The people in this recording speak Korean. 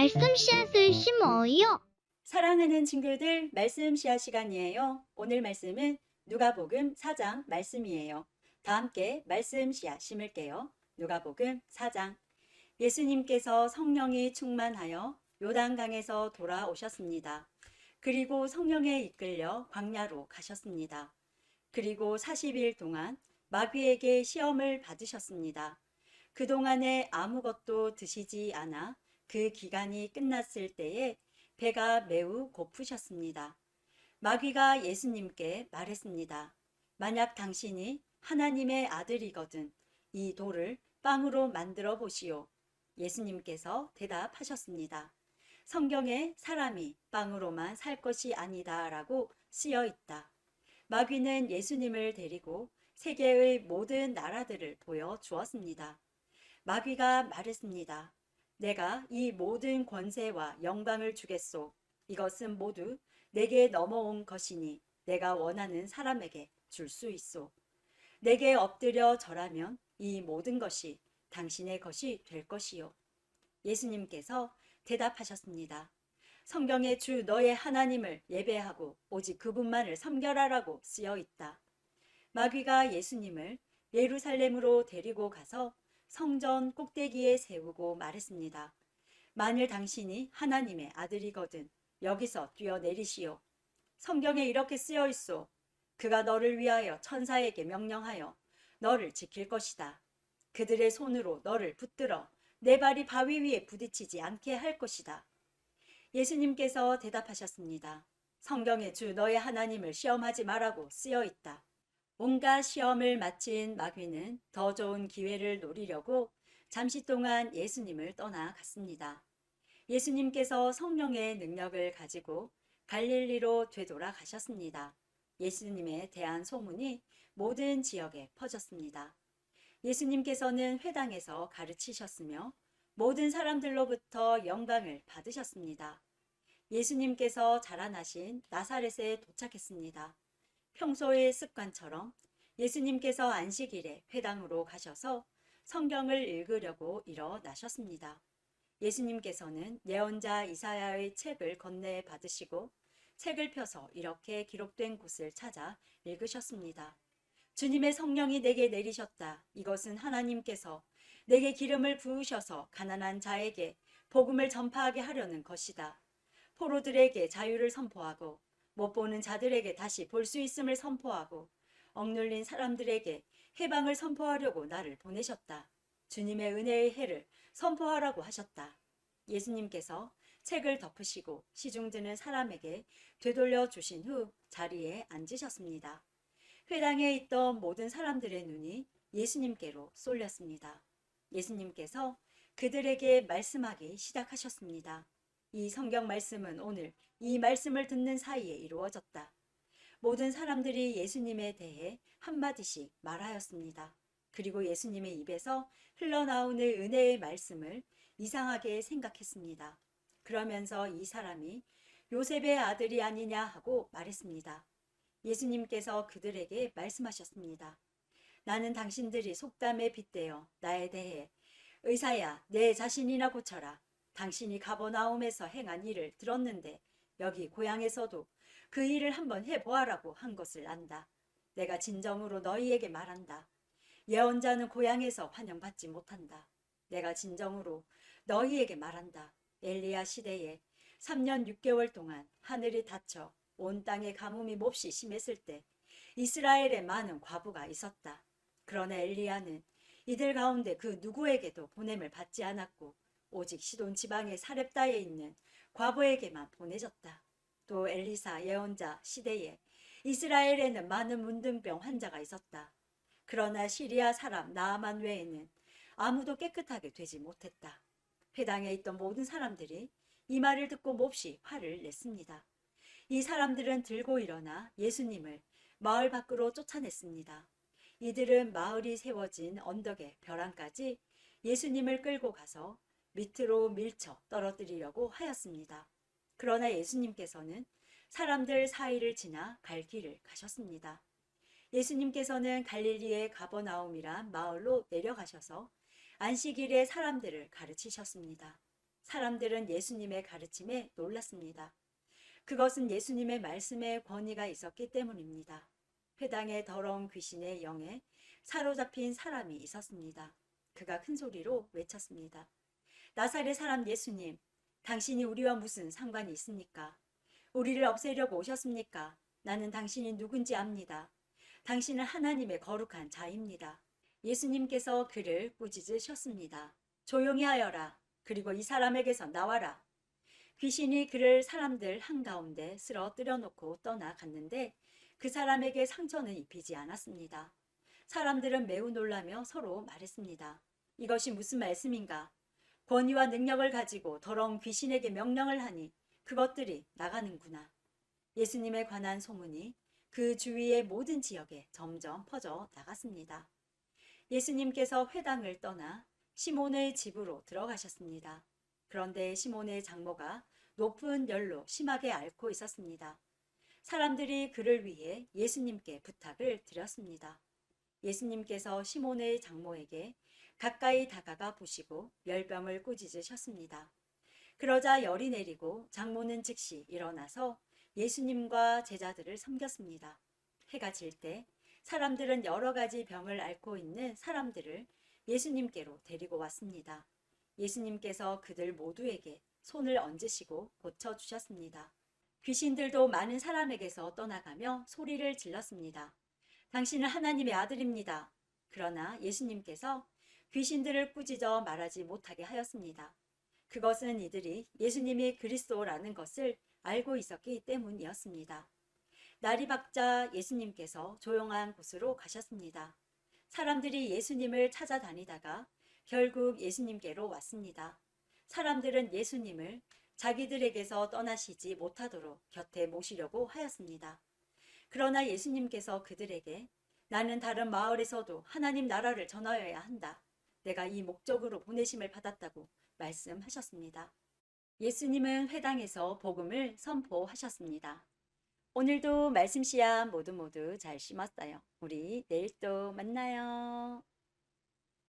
말씀 씨앗을 심어요. 사랑하는 친구들, 말씀 씨앗 시간이에요. 오늘 말씀은 누가복음 4장 말씀이에요. 다 함께 말씀 씨앗 심을게요. 누가복음 4장. 예수님께서 성령이 충만하여 요단강에서 돌아오셨습니다. 그리고 성령에 이끌려 광야로 가셨습니다. 그리고 40일 동안 마귀에게 시험을 받으셨습니다. 그동안에 아무것도 드시지 않아 그 기간이 끝났을 때에 배가 매우 고프셨습니다. 마귀가 예수님께 말했습니다. 만약 당신이 하나님의 아들이거든 이 돌을 빵으로 만들어 보시오. 예수님께서 대답하셨습니다. 성경에 사람이 빵으로만 살 것이 아니다 라고 쓰여 있다. 마귀는 예수님을 데리고 세계의 모든 나라들을 보여주었습니다. 마귀가 말했습니다. 내가 이 모든 권세와 영광을 주겠소. 이것은 모두 내게 넘어온 것이니 내가 원하는 사람에게 줄 수 있소. 내게 엎드려 절하면 이 모든 것이 당신의 것이 될 것이요. 예수님께서 대답하셨습니다. 성경에 주 너의 하나님을 예배하고 오직 그분만을 섬겨라라고 쓰여 있다. 마귀가 예수님을 예루살렘으로 데리고 가서 성전 꼭대기에 세우고 말했습니다. 만일 당신이 하나님의 아들이거든 여기서 뛰어내리시오. 성경에 이렇게 쓰여 있소. 그가 너를 위하여 천사에게 명령하여 너를 지킬 것이다. 그들의 손으로 너를 붙들어 내 발이 바위 위에 부딪히지 않게 할 것이다. 예수님께서 대답하셨습니다. 성경에 주 너의 하나님을 시험하지 말라고 쓰여 있다. 온갖 시험을 마친 마귀는 더 좋은 기회를 노리려고 잠시 동안 예수님을 떠나갔습니다. 예수님께서 성령의 능력을 가지고 갈릴리로 되돌아가셨습니다. 예수님에 대한 소문이 모든 지역에 퍼졌습니다. 예수님께서는 회당에서 가르치셨으며 모든 사람들로부터 영광을 받으셨습니다. 예수님께서 자라나신 나사렛에 도착했습니다. 평소의 습관처럼 예수님께서 안식일에 회당으로 가셔서 성경을 읽으려고 일어나셨습니다. 예수님께서는 예언자 이사야의 책을 건네 받으시고 책을 펴서 이렇게 기록된 곳을 찾아 읽으셨습니다. 주님의 성령이 내게 내리셨다. 이것은 하나님께서 내게 기름을 부으셔서 가난한 자에게 복음을 전파하게 하려는 것이다. 포로들에게 자유를 선포하고 못 보는 자들에게 다시 볼 수 있음을 선포하고 억눌린 사람들에게 해방을 선포하려고 나를 보내셨다. 주님의 은혜의 해를 선포하라고 하셨다. 예수님께서 책을 덮으시고 시중드는 사람에게 되돌려 주신 후 자리에 앉으셨습니다. 회당에 있던 모든 사람들의 눈이 예수님께로 쏠렸습니다. 예수님께서 그들에게 말씀하기 시작하셨습니다. 이 성경 말씀은 오늘 이 말씀을 듣는 사이에 이루어졌다. 모든 사람들이 예수님에 대해 한마디씩 말하였습니다. 그리고 예수님의 입에서 흘러나오는 은혜의 말씀을 이상하게 생각했습니다. 그러면서 이 사람이 요셉의 아들이 아니냐 하고 말했습니다. 예수님께서 그들에게 말씀하셨습니다. 나는 당신들이 속담에 빗대어 나에 대해 의사야 내 자신이나 고쳐라. 당신이 가버나움에서 행한 일을 들었는데 여기 고향에서도 그 일을 한번 해보아라고 한 것을 안다. 내가 진정으로 너희에게 말한다. 예언자는 고향에서 환영받지 못한다. 내가 진정으로 너희에게 말한다. 엘리야 시대에 3년 6개월 동안 하늘이 닫혀 온 땅에 가뭄이 몹시 심했을 때 이스라엘에 많은 과부가 있었다. 그러나 엘리야는 이들 가운데 그 누구에게도 보냄을 받지 않았고 오직 시돈 지방의 사렙다에 있는 과부에게만 보내졌다. 또 엘리사 예언자 시대에 이스라엘에는 많은 문둥병 환자가 있었다. 그러나 시리아 사람 나아만 외에는 아무도 깨끗하게 되지 못했다. 회당에 있던 모든 사람들이 이 말을 듣고 몹시 화를 냈습니다. 이 사람들은 들고 일어나 예수님을 마을 밖으로 쫓아냈습니다. 이들은 마을이 세워진 언덕의 벼랑까지 예수님을 끌고 가서 밑으로 밀쳐 떨어뜨리려고 하였습니다. 그러나 예수님께서는 사람들 사이를 지나 갈 길을 가셨습니다. 예수님께서는 갈릴리의 가버나움이란 마을로 내려가셔서 안식일에 사람들을 가르치셨습니다. 사람들은 예수님의 가르침에 놀랐습니다. 그것은 예수님의 말씀에 권위가 있었기 때문입니다. 회당에 더러운 귀신의 영에 사로잡힌 사람이 있었습니다. 그가 큰 소리로 외쳤습니다. 나사렛 사람 예수님, 당신이 우리와 무슨 상관이 있습니까? 우리를 없애려고 오셨습니까? 나는 당신이 누군지 압니다. 당신은 하나님의 거룩한 자입니다. 예수님께서 그를 꾸짖으셨습니다. 조용히 하여라. 그리고 이 사람에게서 나와라. 귀신이 그를 사람들 한가운데 쓰러뜨려 놓고 떠나갔는데 그 사람에게 상처는 입히지 않았습니다. 사람들은 매우 놀라며 서로 말했습니다. 이것이 무슨 말씀인가? 권위와 능력을 가지고 더러운 귀신에게 명령을 하니 그것들이 나가는구나. 예수님에 관한 소문이 그 주위의 모든 지역에 점점 퍼져 나갔습니다. 예수님께서 회당을 떠나 시몬의 집으로 들어가셨습니다. 그런데 시몬의 장모가 높은 열로 심하게 앓고 있었습니다. 사람들이 그를 위해 예수님께 부탁을 드렸습니다. 예수님께서 시몬의 장모에게 가까이 다가가 보시고 열병을 꾸짖으셨습니다. 그러자 열이 내리고 장모는 즉시 일어나서 예수님과 제자들을 섬겼습니다. 해가 질 때 사람들은 여러 가지 병을 앓고 있는 사람들을 예수님께로 데리고 왔습니다. 예수님께서 그들 모두에게 손을 얹으시고 고쳐주셨습니다. 귀신들도 많은 사람에게서 떠나가며 소리를 질렀습니다. 당신은 하나님의 아들입니다. 그러나 예수님께서 귀신들을 꾸짖어 말하지 못하게 하였습니다. 그것은 이들이 예수님이 그리스도라는 것을 알고 있었기 때문이었습니다. 날이 밝자 예수님께서 조용한 곳으로 가셨습니다. 사람들이 예수님을 찾아다니다가 결국 예수님께로 왔습니다. 사람들은 예수님을 자기들에게서 떠나시지 못하도록 곁에 모시려고 하였습니다. 그러나 예수님께서 그들에게 나는 다른 마을에서도 하나님 나라를 전하여야 한다. 내가 이 목적으로 보내심을 받았다고 말씀하셨습니다. 예수님은 회당에서 복음을 선포하셨습니다. 오늘도 말씀 씨앗 모두 잘 심었어요. 우리 내일 또 만나요.